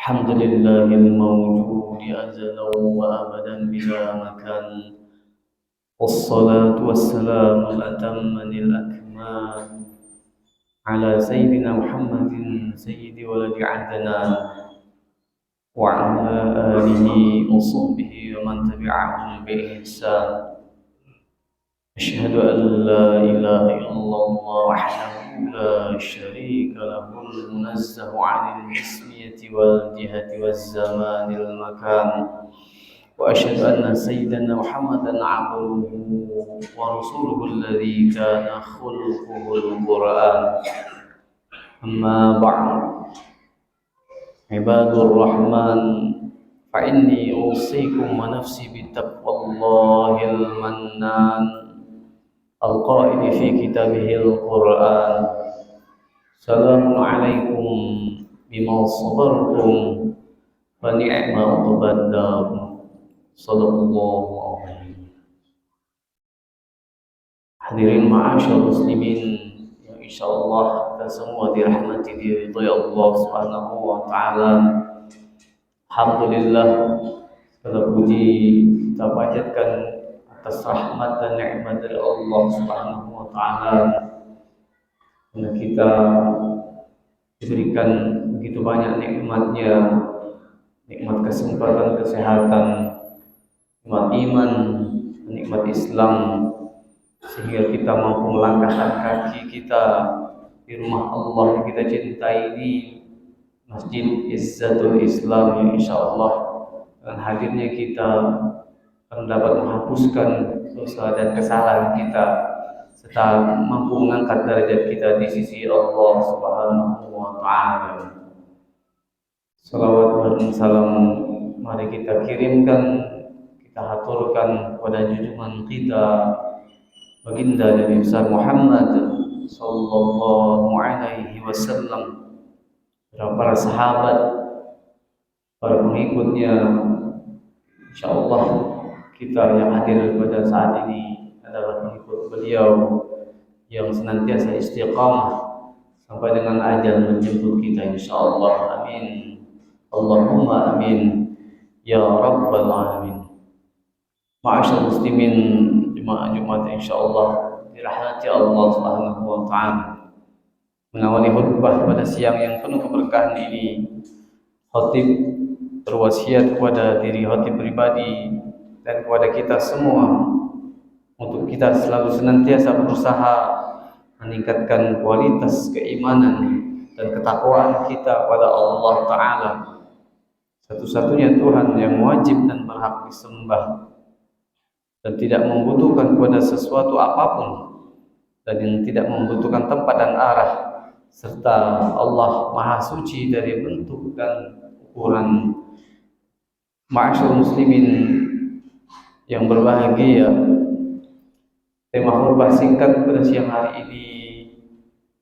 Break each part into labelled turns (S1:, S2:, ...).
S1: الحمد لله الموجود أزلا وأبدا بلا مكان، والصلاة والسلام الأتمان الأكمال على سيدنا محمد سيد ولد عدنان وعلى آله وصحبه ومن تبعهم بإحسان. أشهد أن لا إله إلا الله وحده لا شريك له المنزه عن الاسمية والجهة والزمان المكان، وأشهد أن سيدنا محمدا عبده ورسوله الذي كان خلقه القرآن. أما بعد، عباد الرحمن، فإني أوصيكم ونفسي بتقوى الله المنان القائل في كتابه القرآن: سلام عليكم بما صبرتم فنعم عقبى الدار. Sallallahu alaihi. Hadirin ma'asyar muslimin yang insyaallah kita semua dirahmati diridhai Allah Subhanahu wa taala. Alhamdulillah, segala puji kita panjatkan atas rahmat dan nikmat dari Allah Subhanahu wa taala. Karena kita diberikan begitu banyak nikmatnya, nikmat kesempatan kesehatan, nikmat iman, nikmat Islam, sehingga kita mampu melangkahkan kaki kita di rumah Allah yang kita cintai ini, Masjid Izzatul Islam, yang insyaallah dengan hadirnya kita akan dapat menghapuskan dosa dan kesalahan kita serta mampu mengangkat derajat kita di sisi Allah Subhanahu wa taala. Salawat dan salam mari kita kirimkan, kita haturkan kepada junjungan kita baginda Nabi besar Muhammad sallallahu alaihi wasallam, para sahabat, para pengikutnya. Insyaallah kita yang hadir pada saat ini adalah pengikut beliau yang senantiasa istiqamah sampai dengan ajal menjemput kita insyaallah. Amin. Allahumma amin ya rabbal alamin. Ma'asyar muslimin, jemaah Jumat insyaallah dirahmati Allah Subhanahu wa taala. Mengawali khutbah pada siang yang penuh keberkahan ini, khatib berwasiat kepada diri khatib pribadi dan kepada kita semua untuk kita selalu senantiasa berusaha meningkatkan kualitas keimanan dan ketakwaan kita pada Allah taala, satu-satunya Tuhan yang wajib dan berhak disembah dan tidak membutuhkan kepada sesuatu apapun, dan yang tidak membutuhkan tempat dan arah, serta Allah Maha Suci dari bentuk dan ukuran. Ma'asyar muslimin yang berbahagia, tema khutbah singkat pada siang hari ini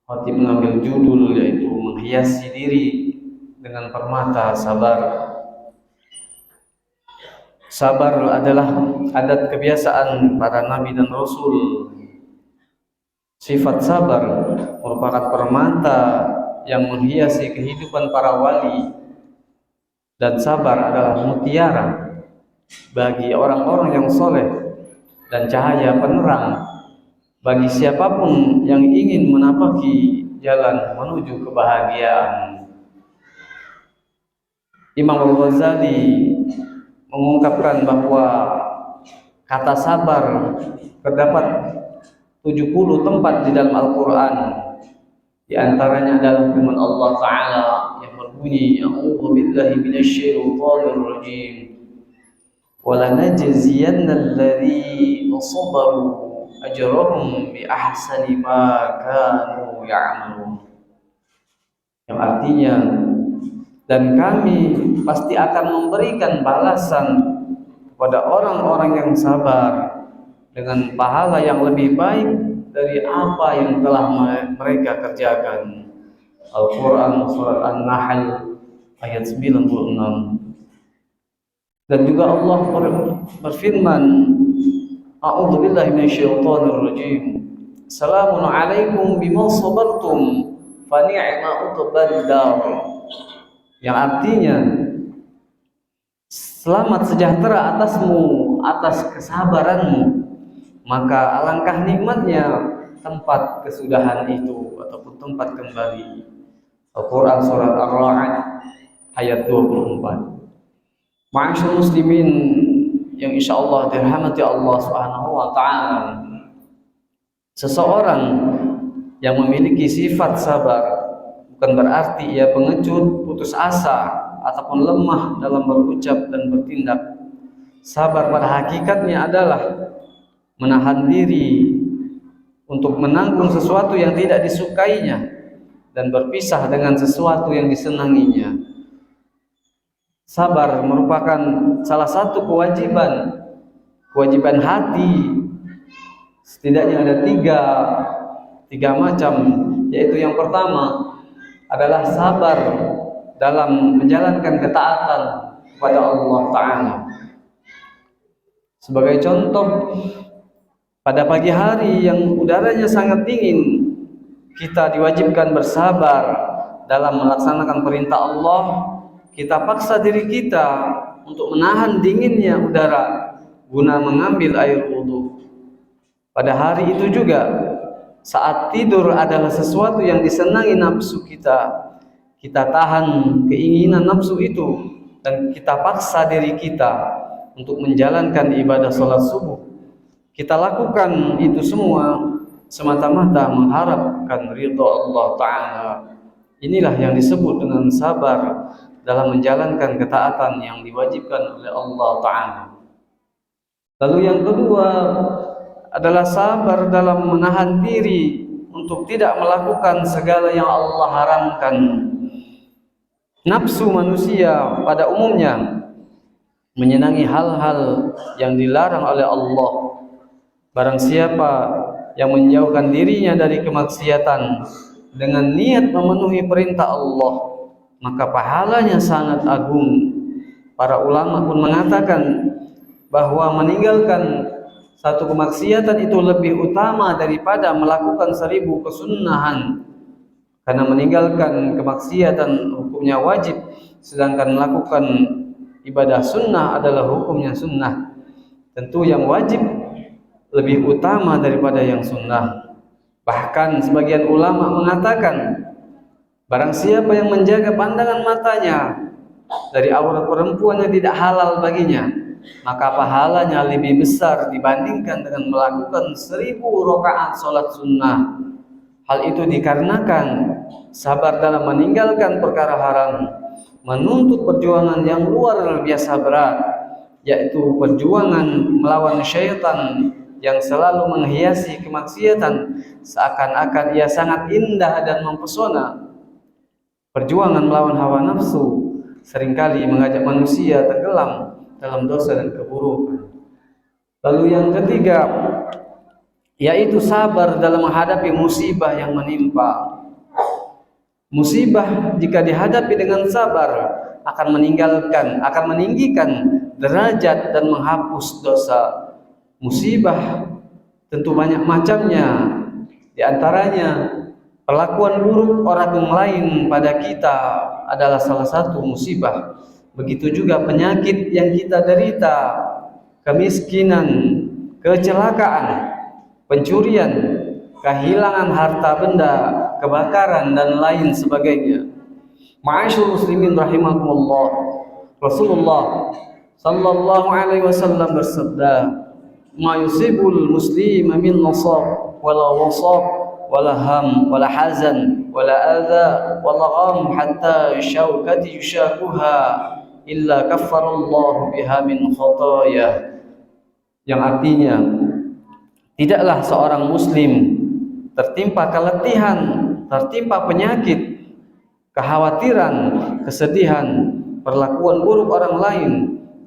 S1: khatib mengambil judul yaitu menghiasi diri dengan permata sabar. Sabar adalah adat kebiasaan para nabi dan rasul. Sifat sabar merupakan permata yang menghiasi kehidupan para wali, dan sabar adalah mutiara bagi orang-orang yang soleh dan cahaya penerang bagi siapapun yang ingin menapaki jalan menuju kebahagiaan. Imam Al-Ghazali mengungkapkan bahwa kata sabar terdapat 70 tempat di dalam Al-Quran. Di antaranya adalah firman Allah Ta'ala yang berbunyi, A'udzu billahi minasyaitonir rajim, wa lanajziyanna alladhina sabaru ajrahum bi ahsani ma kanu ya'malun. Yang artinya, dan kami pasti akan memberikan balasan kepada orang-orang yang sabar dengan pahala yang lebih baik dari apa yang telah mereka kerjakan. Al-Quran Surat An-Nahl ayat 96. Dan juga Allah berfirman, A'udzu billahi minasyaitonir rajim, Salamun alaikum bima sabartum fa ni'ma uqbad dar. yang artinya selamat sejahtera atasmu atas kesabaranmu. Maka alangkah nikmatnya tempat kesudahan itu ataupun tempat kembali. Al-Quran surat Ar-Ra'd ayat 24. Ma'asyiral muslimin yang insyaallah dirahmati Allah Subhanahu wa taala. Seseorang yang memiliki sifat sabar bukan berarti ia pengecut, putus asa ataupun lemah dalam berucap dan bertindak. Sabar pada hakikatnya adalah menahan diri untuk menanggung sesuatu yang tidak disukainya dan berpisah dengan sesuatu yang disenanginya. Sabar merupakan salah satu kewajiban hati. Setidaknya ada tiga macam, yaitu yang pertama adalah sabar dalam menjalankan ketaatan kepada Allah Ta'ala. Sebagai contoh, pada pagi hari yang udaranya sangat dingin, kita diwajibkan bersabar dalam melaksanakan perintah Allah. Kita paksa diri kita untuk menahan dinginnya udara guna mengambil air wudhu. Pada hari itu juga, saat tidur adalah sesuatu yang disenangi nafsu kita. Kita tahan keinginan nafsu itu dan kita paksa diri kita untuk menjalankan ibadah salat subuh. Kita lakukan itu semua semata-mata mengharapkan ridha Allah Ta'ala. Inilah yang disebut dengan sabar dalam menjalankan ketaatan yang diwajibkan oleh Allah Ta'ala. Lalu yang kedua adalah sabar dalam menahan diri untuk tidak melakukan segala yang Allah haramkan. Nafsu manusia pada umumnya menyenangi hal-hal yang dilarang oleh Allah. Barang siapa yang menjauhkan dirinya dari kemaksiatan dengan niat memenuhi perintah Allah, maka pahalanya sangat agung. Para ulama pun mengatakan bahwa meninggalkan satu kemaksiatan itu lebih utama daripada melakukan 1000 kesunahan. Karena meninggalkan kemaksiatan hukumnya wajib, sedangkan melakukan ibadah sunnah adalah hukumnya sunnah. Tentu yang wajib lebih utama daripada yang sunnah. Bahkan sebagian ulama mengatakan, barang siapa yang menjaga pandangan matanya dari aurat perempuan yang tidak halal baginya, maka pahalanya lebih besar dibandingkan dengan melakukan 1000 rakaat salat sunnah. Hal itu dikarenakan sabar dalam meninggalkan perkara haram menuntut perjuangan yang luar biasa berat, yaitu perjuangan melawan syaitan yang selalu menghiasi kemaksiatan seakan-akan ia sangat indah dan mempesona. Perjuangan melawan hawa nafsu seringkali mengajak manusia tenggelam dalam dosa dan keburukan. Lalu yang ketiga, yaitu sabar dalam menghadapi musibah yang menimpa. Musibah jika dihadapi dengan sabar akan meninggikan derajat dan menghapus dosa. Musibah tentu banyak macamnya. Di antaranya perlakuan buruk orang lain pada kita adalah salah satu musibah. Begitu juga penyakit yang kita derita, kemiskinan, kecelakaan, pencurian, kehilangan harta benda, kebakaran dan lain sebagainya. Ma'asyiral muslimin rahimakumullah. Rasulullah sallallahu alaihi wasallam bersabda, "Ma yusibul muslima min nasab wala wasab wala ham wala hazan wala adha wala gham hatta syaukati yushakuha illa kaffarallahu biha min khataya." Yang artinya, tidaklah seorang muslim tertimpa keletihan, tertimpa penyakit, kekhawatiran, kesedihan, perlakuan buruk orang lain,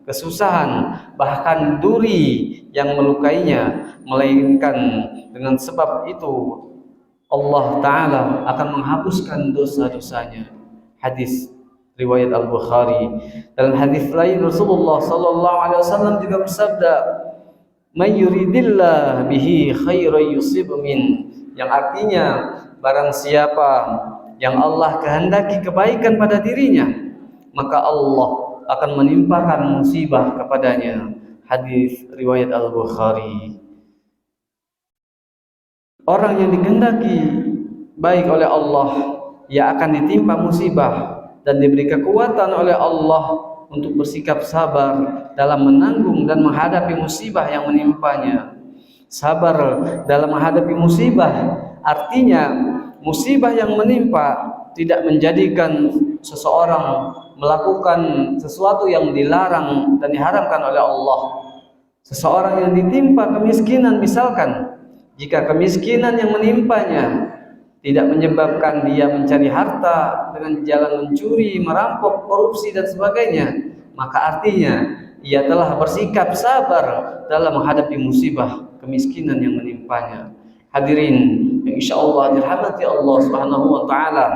S1: kesusahan, bahkan duri yang melukainya, melainkan dengan sebab itu Allah Ta'ala akan menghapuskan dosa-dosanya. Hadis riwayat Al-Bukhari. Dalam hadis lain Rasulullah sallallahu alaihi wasallam juga bersabda, "May yuridillah bihi khairan yusib min," yang artinya barang siapa yang Allah kehendaki kebaikan pada dirinya, maka Allah akan menimpakan musibah kepadanya. Hadis riwayat Al-Bukhari. Orang yang dikehendaki baik oleh Allah, ia akan ditimpa musibah dan diberi kekuatan oleh Allah untuk bersikap sabar dalam menanggung dan menghadapi musibah yang menimpanya. Sabar dalam menghadapi musibah artinya musibah yang menimpa tidak menjadikan seseorang melakukan sesuatu yang dilarang dan diharamkan oleh Allah. Seseorang yang ditimpa kemiskinan misalkan, jika kemiskinan yang menimpanya tidak menyebabkan dia mencari harta dengan jalan mencuri, merampok, korupsi dan sebagainya, maka artinya ia telah bersikap sabar dalam menghadapi musibah kemiskinan yang menimpanya. Hadirin yang insyaallah dirahmati Allah Subhanahu wa taala,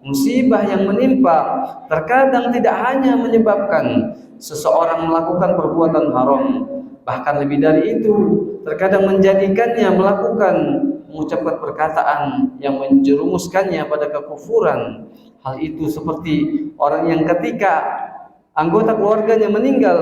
S1: musibah yang menimpa terkadang tidak hanya menyebabkan seseorang melakukan perbuatan haram, bahkan lebih dari itu terkadang menjadikannya melakukan mengucapkan perkataan yang menjerumuskannya pada kekufuran. Hal itu seperti orang yang ketika anggota keluarganya meninggal,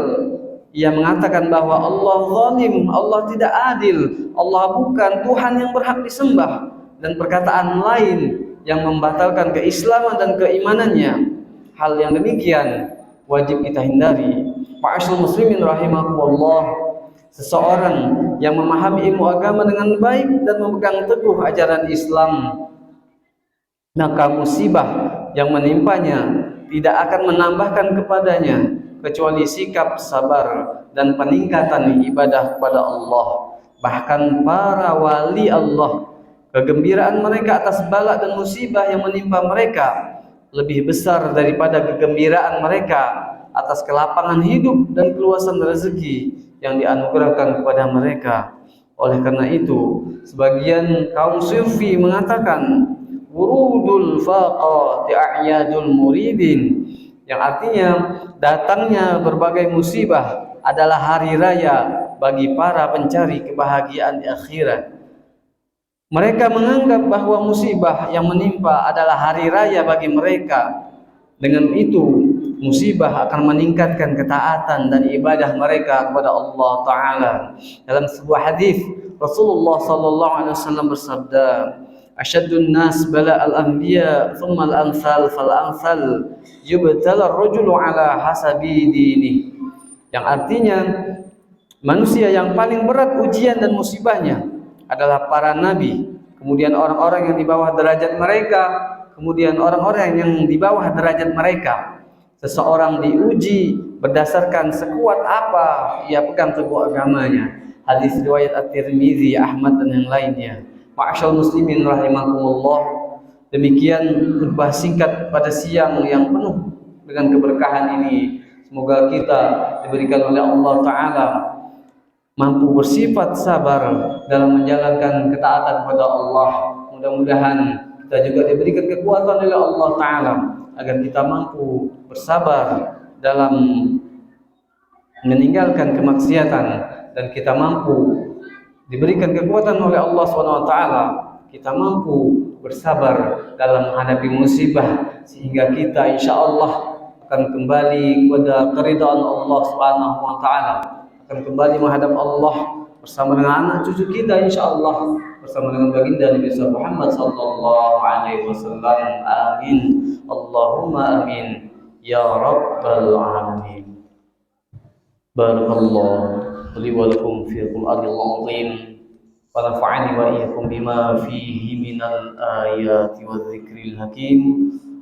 S1: ia mengatakan bahwa Allah zalim, Allah tidak adil, Allah bukan Tuhan yang berhak disembah, dan perkataan lain yang membatalkan keislaman dan keimanannya. Hal yang demikian wajib kita hindari. Ma'asyiral muslimin rahimakumullah, seseorang yang memahami ilmu agama dengan baik dan memegang teguh ajaran Islam, maka musibah yang menimpanya tidak akan menambahkan kepadanya kecuali sikap sabar dan peningkatan ibadah kepada Allah. Bahkan para wali Allah, kegembiraan mereka atas bala dan musibah yang menimpa mereka lebih besar daripada kegembiraan mereka atas kelapangan hidup dan keluasan rezeki yang dianugerahkan kepada mereka. Oleh karena itu, sebagian kaum sufi mengatakan wurudul faqati a'yadul muridin, yang artinya datangnya berbagai musibah adalah hari raya bagi para pencari kebahagiaan di akhirat. Mereka menganggap bahwa musibah yang menimpa adalah hari raya bagi mereka. Dengan itu, musibah akan meningkatkan ketaatan dan ibadah mereka kepada Allah Ta'ala. Dalam sebuah hadis, Rasulullah sallallahu alaihi wasallam bersabda, "Asyaddun nas bala al-anbiya, thumma al-amsal fal-amsal, yubtala ar-rajulu ala hasabi dinihi." Yang artinya, manusia yang paling berat ujian dan musibahnya adalah para nabi, kemudian orang-orang yang di bawah derajat mereka, kemudian orang-orang yang di bawah derajat mereka. Seseorang diuji berdasarkan sekuat apa ia pegang teguh agamanya. Hadis riwayat At-Tirmizi, Ahmad dan yang lainnya. Ma'asyiral muslimin rahimakumullah, demikian khutbah singkat pada siang yang penuh dengan keberkahan ini. Semoga kita diberikan oleh Allah Ta'ala mampu bersifat sabar dalam menjalankan ketaatan kepada Allah. Mudah-mudahan kita juga diberikan kekuatan oleh Allah Ta'ala agar kita mampu bersabar dalam meninggalkan kemaksiatan, dan kita mampu diberikan kekuatan oleh Allah SWT, kita mampu bersabar dalam menghadapi musibah, sehingga kita insya Allah akan kembali kepada keridhaan Allah SWT, akan kembali menghadap Allah bersama dengan anak cucu kita insya Allah, bersama dengan baginda Nabi Muhammad sallallahu alaihi wasallam. Amin. Allahumma amin ya rabbal alamin. Barakallahu li wa lakum fi al-Qur'anil azim wa nafa'ani wa iyyakum bima fihi minal ayati wadh-dhikril hakim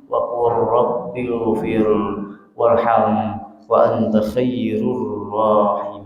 S1: wa qur rabbighfir warham wa anta khairur rahim.